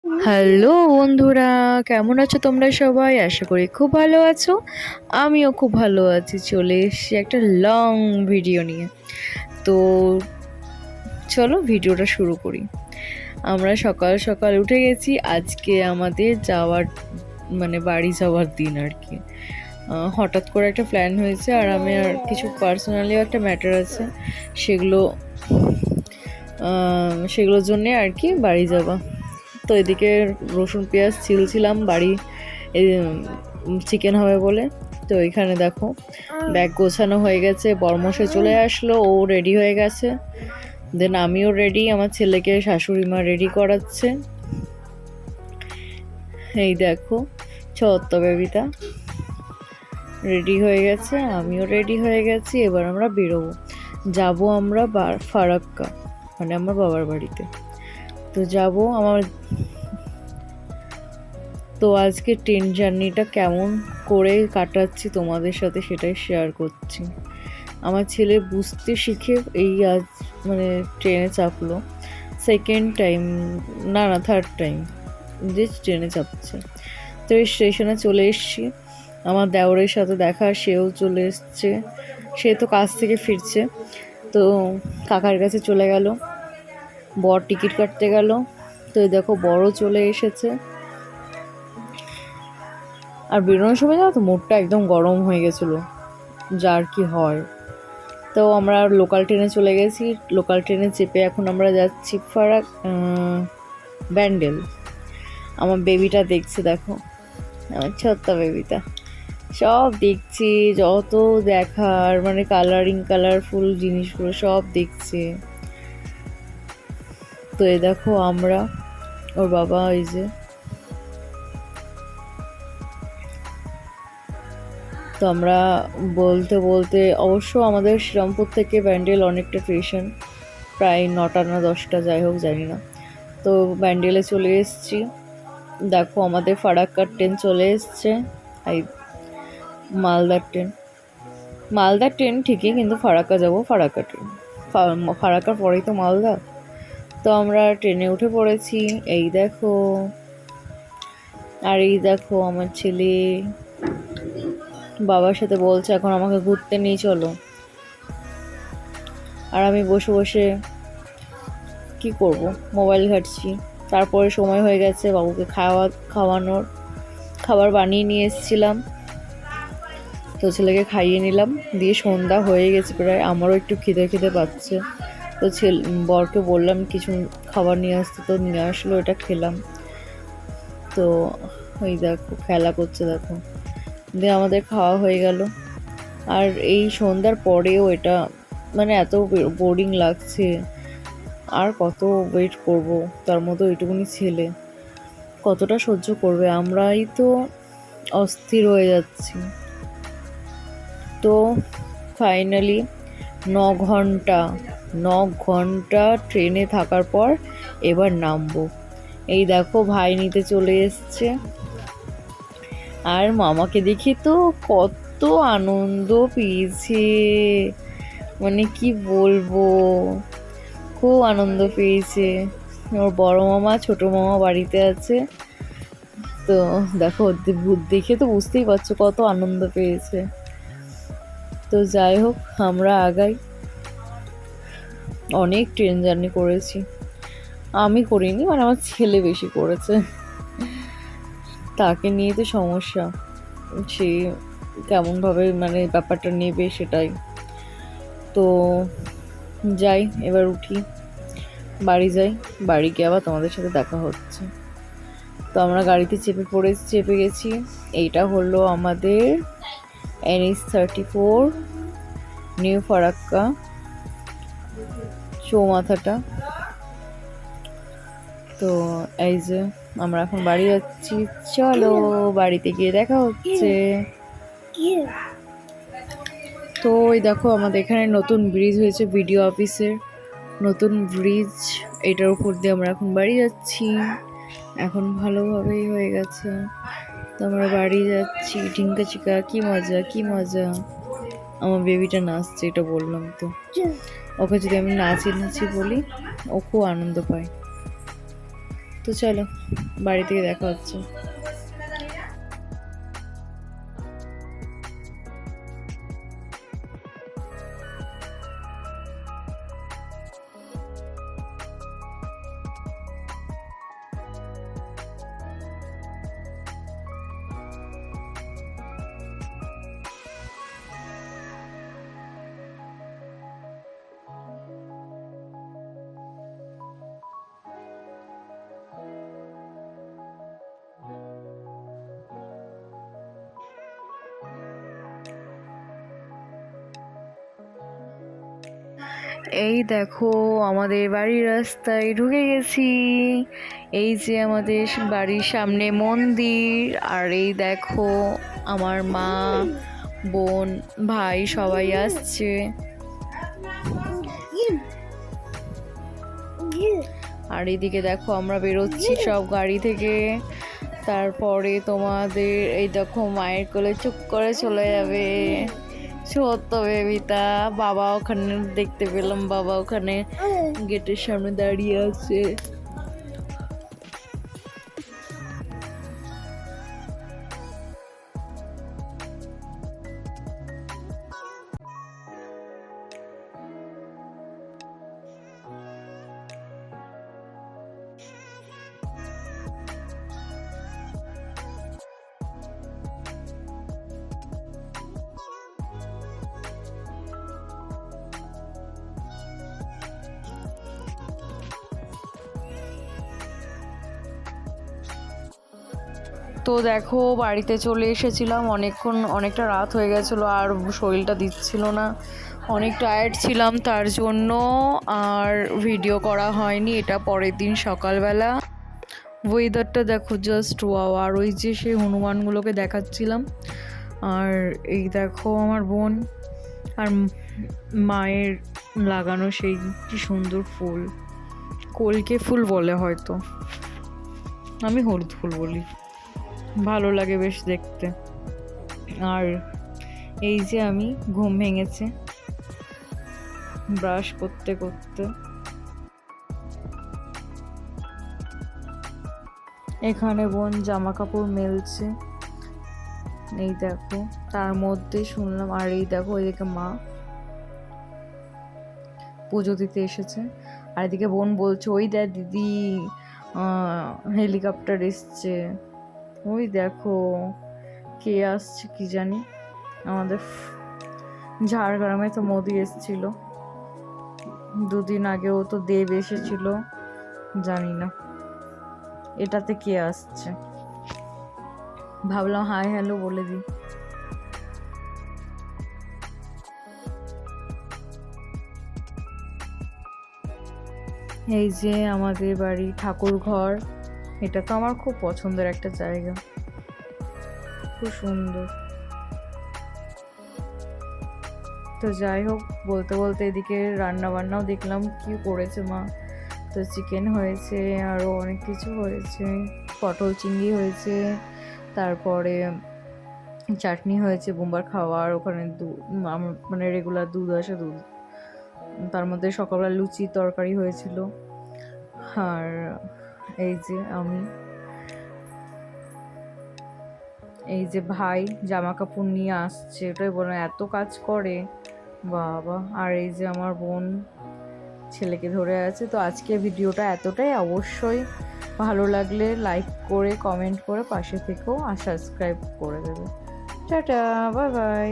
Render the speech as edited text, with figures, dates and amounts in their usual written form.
Hello বন্ধুরা, কেমন আছো তোমরা সবাই? আশা করি খুব ভালো আছো। আমিও খুব ভালো আছি। চলে এসেছি একটা লং ভিডিও নিয়ে। তো চলো ভিডিওটা শুরু করি। আমরা সকাল সকাল উঠে গেছি। আজকে আমাদের বাড়ি যাওয়ার দিন আর কি। হঠাৎ করে একটা প্ল্যান হয়েছে, আর আমি আর কিছু পার্সোনালিও একটা ম্যাটার আছে, সেগুলোর জন্যে আর কি বাড়ি যাওয়া। তো এদিকে রসুন পেঁয়াজ ছিলছিলাম, বাড়ি চিকেন হবে বলে। তো এখানে দেখো ব্যাগ গোছানো হয়ে গেছে, বরমশাই চলে আসলো, ও রেডি হয়ে গেছে। দেন আমিও রেডি, আমার ছেলেকে শাশুড়ি মা রেডি করাচ্ছে। এই দেখো ছোট্ট বেবিটা রেডি হয়ে গেছে, আমিও রেডি হয়ে গেছি। এবার আমরা বেরোবো, যাবো আমরা ফারাক্কা, মানে আমার বাবার বাড়িতে। তো যাবো তো আজকে ট্রেন জার্নিটা কেমন করে কাটাচ্ছি তোমাদের সাথে সেটাই শেয়ার করছি। আমার ছেলে বুঝতে শিখে এই আজ ট্রেনে চাপলো, সেকেন্ড টাইম না থার্ড টাইম যে ট্রেনে চাপছে। তো এই স্টেশনে চলে এসেছি, আমার দেওরের সাথে দেখা, সেও চলে এসছে। সে তো কাজ থেকে ফিরছে, তো কাকার কাছে চলে গেল। বর টিকিট কাটতে গেল। তো দেখো বড় চলে এসেছে। আর বেরোনোর সময় জানো তো মুডটা একদম গরম হয়ে গেছিলো, যার কি হয়। তো আমরা লোকাল ট্রেনে চলে গেছি। লোকাল ট্রেনে চেপে এখন আমরা যাচ্ছি ব্যান্ডেল। আমার বেবিটা দেখছে, দেখো আমার ছোট্ট বেবিটা সব দেখছি, যত দেখার কালারফুল জিনিসগুলো সব দেখছে। তো এই দেখো আমরা, ওর বাবা, এই যে। তো আমরা বলতে বলতে, অবশ্য আমাদের শ্রীরামপুর থেকে ব্যান্ডেল অনেকটা স্টেশন, প্রায় 9টা না 10টা, যাই হোক জানি না। তো ব্যান্ডেলে চলে এসেছি। দেখো আমাদের ফারাক্কার ট্রেন চলে এসছে। এই মালদার ট্রেন ঠিকই, কিন্তু ফারাক্কা যাবো ফারাক্কা ট্রেন, ফারাক্কার পরেই তো মালদা। তো আমরা ট্রেনে উঠে পড়েছি। এই দেখো, আর এই দেখো আমার ছেলে বাবার সাথে বলছে এখন আমাকে ঘুরতে নিয়ে চলো। আর আমি বসে বসে কি করব, মোবাইল ঘাঁটছি। তারপরে সময় হয়ে গেছে বাবুকে খাওয়ানোর, খাবার বানিয়ে নিয়ে এসেছিলাম। তো ছেলেকে খাইয়ে নিলাম, দিয়ে সন্ধ্যা হয়ে গেছে প্রায়, আমারও একটু খিদে পাচ্ছে। তো বরকে বললাম কিছু খাবার নিয়ে আসতে, তো নিয়ে আসলো, এটা খেলাম। তো ওই দেখো খেলা করছে, দেখো। দিয়ে আমাদের খাওয়া হয়ে গেল। আর এই সন্ধ্যার পরেও এটা এত বোরিং লাগছে, আর কত ওয়েট করব। তার মতো ওইটুকুনি ছেলে কতটা সহ্য করবে, আমরাই তো অস্থির হয়ে যাচ্ছি। তো ফাইনালি 9 ঘন্টা ট্রেনে থাকার পর এবার নামবো। এই দেখো ভাই নিতে চলে এসছে, আর মামাকে দেখি তো কত আনন্দ পেয়েছে, কি বলবো, খুব আনন্দ পেয়েছে। ওর বড় মামা ছোট মামা বাড়িতে আছে। তো দেখো দেখে তো বুঝতেই পারছো কত আনন্দ পেয়েছে। তো যাই হোক, আমরা আগাই। অনেক ট্রেন জার্নি করেছি, আমি করিনি, আমার ছেলে বেশি করেছে, তাকে নিয়ে তো সমস্যা, সে কেমনভাবে ব্যাপারটা নেবে সেটাই। তো যাই, এবার উঠি, বাড়ি যাই, বাড়ি গিয়ে আবার তোমাদের সাথে দেখা হচ্ছে। তো আমরা গাড়িতে চেপে গেছি। এইটা হলো আমাদের NH34 নিউ ফারাক্কা চৌমাথাটা। তো এই যে আমরা এখন বাড়ি যাচ্ছি, চলো বাড়িতে গিয়ে দেখা হচ্ছে। তো ওই দেখো আমাদের এখানে নতুন ব্রিজ হয়েছে, বিডিও অফিসের নতুন ব্রিজ, এটার উপর দিয়ে আমরা এখন বাড়ি যাচ্ছি। এখন ভালোভাবেই হয়ে গেছে। তো আমরা বাড়ি যাচ্ছি, ঢিঙ্কা চিকা, কি মজা কি মজা। আমার বেবিটা নাচছে, এটা বললাম তো, ওকে যদি আমি নাচি বলি ও খুব আনন্দ পায়। তো চলো বাড়ি থেকে দেখা হচ্ছে। এই দেখো আমাদের বাড়ির রাস্তায় ঢুকে গেছি। এই যে আমাদের বাড়ির সামনে মন্দির, আর এই দেখো আমার মা, বোন, ভাই সবাই আসছে। আর এইদিকে দেখো আমরা বেরোচ্ছি সব গাড়ি থেকে। তারপরে তোমাদের এই দেখো মায়ের কোলে চুপ করে চলে যাবে ছোট্ট বেবিটা। বাবা ওখানে দেখতে পেলাম, বাবা ওখানে গেটের সামনে দাঁড়িয়ে আছে। তো দেখো বাড়িতে চলে এসেছিলাম, অনেকটা রাত হয়ে গেছিলো, আর শরীরটা দিচ্ছিল না, অনেক টায়ার্ড ছিলাম, তার জন্য আর ভিডিও করা হয়নি। এটা পরের দিন সকালবেলা। ওয়েদারটা দেখো জাস্ট ওয়াও। আর ওই যে সেই হনুমানগুলোকে দেখাচ্ছিলাম। আর এই দেখো আমার বোন আর মায়ের লাগানো সেই কি সুন্দর ফুল, কলকে ফুল বলে হয়তো, আমি হলুদ ফুল বলি, ভালো লাগে বেশ দেখতে। আর এই যে আমি ঘুম ভেঙেছে ব্রাশ করতে করতে। এখানে বোন জামা কাপড় মেলছে, এই দেখো তার মধ্যে শুনলাম। আর এই দেখো এদিকে মা পুজো দিতে এসেছে, আর এদিকে বোন বলছে ওই দেখ দিদি হেলিকপ্টার এসছে, ওই দেখো কে আসছে কি জানি। আমাদের ঝাড়গ্রামে তো মোদি এসেছিল, দুদিন আগেও তো দেব এসেছিল, জানি না এটাতে কে আসছে, ভাবলাম হাই হ্যালো বলে দিই। এই যে আমাদের বাড়ি ঠাকুর ঘর, এটা তো আমার খুব পছন্দের একটা জায়গা, খুব সুন্দর। তো যাই হোক, বলতে বলতে এদিকে রান্না বান্নাও দেখলাম কি করেছে মা। তো চিকেন হয়েছে, আরও অনেক কিছু হয়েছে, পটল চিংড়ি হয়েছে, তারপরে চাটনি হয়েছে, বোম্বার খাওয়ার ওখানে মানে রেগুলার দুধ আসে, দুধ, তার মধ্যে সকালবেলা লুচি তরকারি হয়েছিল। আর এই যে আমি, এই যে ভাই জামা কাপড় নিয়ে আসছে, ওটাই বলে এত কাজ করে বাবা। আর এই যে আমার বোন ছেলেকে ধরে আছে। তো আজকে ভিডিওটা এতটাই, অবশ্যই ভালো লাগলে লাইক করে কমেন্ট করে পাশে থেকেও আর সাবস্ক্রাইব করে দেবে। Tata, bye bye.